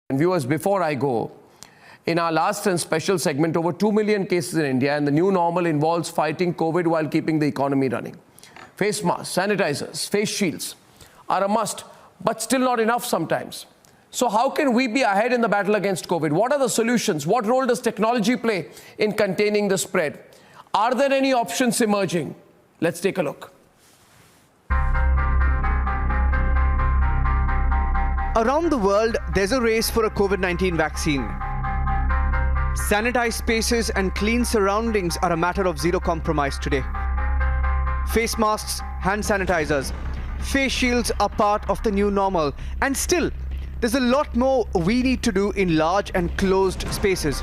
And viewers, before I go, in our last and special segment, over 2 million cases in India, and the new normal involves fighting COVID while keeping the economy running. Face masks, sanitizers, face shields are a must, but still not enough sometimes. So how can we be ahead in the battle against COVID? What are the solutions? What role does technology play in containing the spread? Are there any options emerging? Let's take a look. Around the world, there's a race for a COVID-19 vaccine. Sanitized spaces and clean surroundings are a matter of zero compromise today. Face masks, hand sanitizers, face shields are part of the new normal. And still, there's a lot more we need to do in large and closed spaces.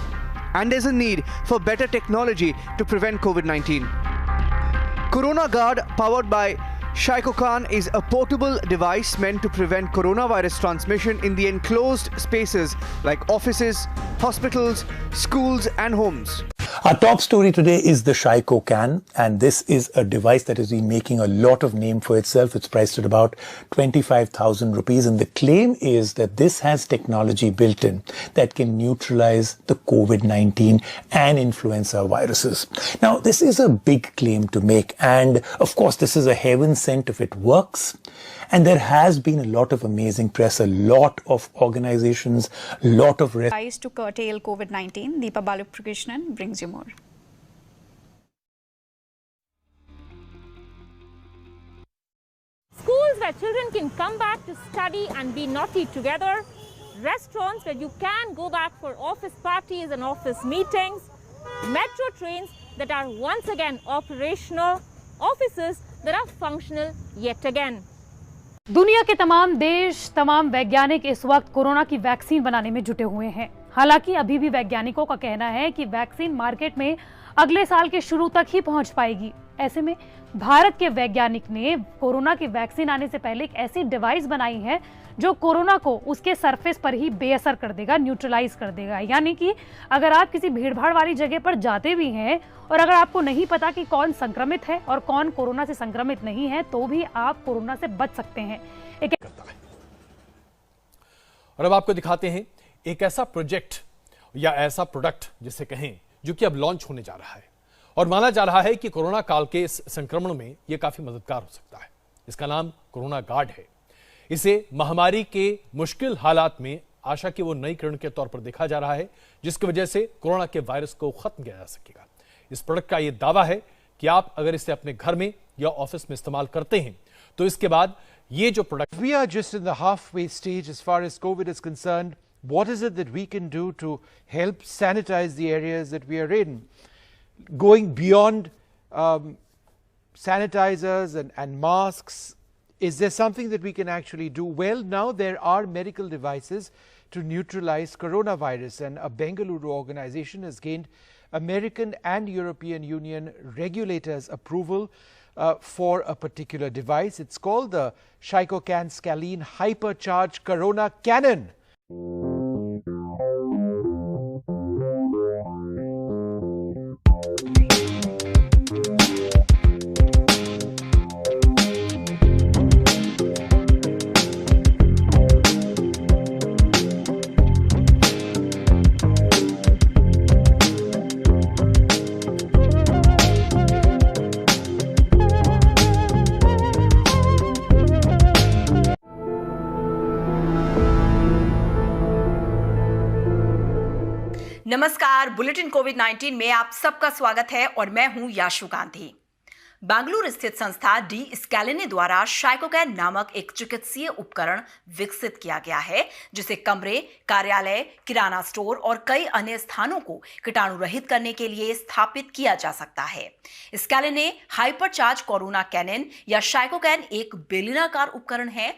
And there's a need for better technology to prevent COVID-19. Corona Guard, powered by Shaikokan, is a portable device meant to prevent coronavirus transmission in the enclosed spaces like offices, hospitals, schools and homes. Our top story today is the Shaikokan, and this is a device that has been making a lot of name for itself. It's priced at about 25,000 rupees, and the claim is that this has technology built in that can neutralize the COVID-19 and influenza viruses. Now, this is a big claim to make, and of course, this is a heaven sent if it works. And there has been a lot of amazing press, a lot of organizations, a lot of... To curtail COVID-19, Deepa Balakrishnan brings you more. Schools where children can come back to study and be naughty together. Restaurants where you can go back for office parties and office meetings. Metro trains that are once again operational. Offices that are functional yet again. दुनिया के तमाम देश, तमाम वैज्ञानिक इस वक्त corona की vaccine बनाने में जुटे हुए हैं। हालांकि अभी भी वैज्ञानिकों का कहना है कि वैक्सीन मार्केट में अगले साल के शुरू तक ही पहुंच पाएगी। ऐसे में भारत के वैज्ञानिक ने कोरोना की वैक्सीन आने से पहले एक ऐसी डिवाइस बनाई है जो कोरोना को उसके सरफेस पर ही बेअसर कर देगा, न्यूट्रलाइज कर देगा। यानी कि अगर आप किसी भीड़भाड़ वाली जगह पर जाते भी हैं और अगर आपको नहीं पता कि कौन संक्रमित है और कौन कोरोना से संक्रमित नहीं है, तो भी आप कोरोना से बच सकते हैं। और अब आपको दिखाते हैं एक ऐसा प्रोजेक्ट या ऐसा प्रोडक्ट जिसे कहें, जो कि अब लॉन्च होने जा रहा है और माना जा रहा है कि कोरोना काल के इस संक्रमण में यह काफी मददगार हो सकता है। इसका नाम कोरोना गार्ड है। इसे महामारी के मुश्किल हालात में आशा की वो नई किरण के तौर पर देखा जा रहा है, जिसकी वजह से कोरोना के वायरस को खत्म किया जा सकेगा। इस प्रोडक्ट का ये दावा है कि आप अगर इसे अपने घर में या ऑफिस में इस्तेमाल करते हैं तो इसके बाद ये जो product... We are just in the halfway stage as far as COVID is concerned. What is it that we can do to help sanitize the areas that we are in? Going beyond sanitizers and masks, is there something that we can actually do? Well, now there are medical devices to neutralize coronavirus, and a Bengaluru organization has gained American and European Union regulators' approval for a particular device. It's called the Shaikokan Scalene Hypercharge Corona Cannon. नमस्कार, bulletin कोविड-19 में आप सबका स्वागत है और मैं हूं याशु गांधी। बेंगलुरु स्थित संस्था डी स्कैलेने द्वारा शाइकोकैन नामक एक चिकित्सीय उपकरण विकसित किया गया है, जिसे कमरे, कार्यालय, किराना स्टोर और कई अन्य स्थानों को कीटाणु रहित करने के लिए स्थापित किया जा सकता है। स्कैलेने हाइपरचार्ज कोरोना कैनन या शाइकोकैन एक बेलनाकार उपकरण है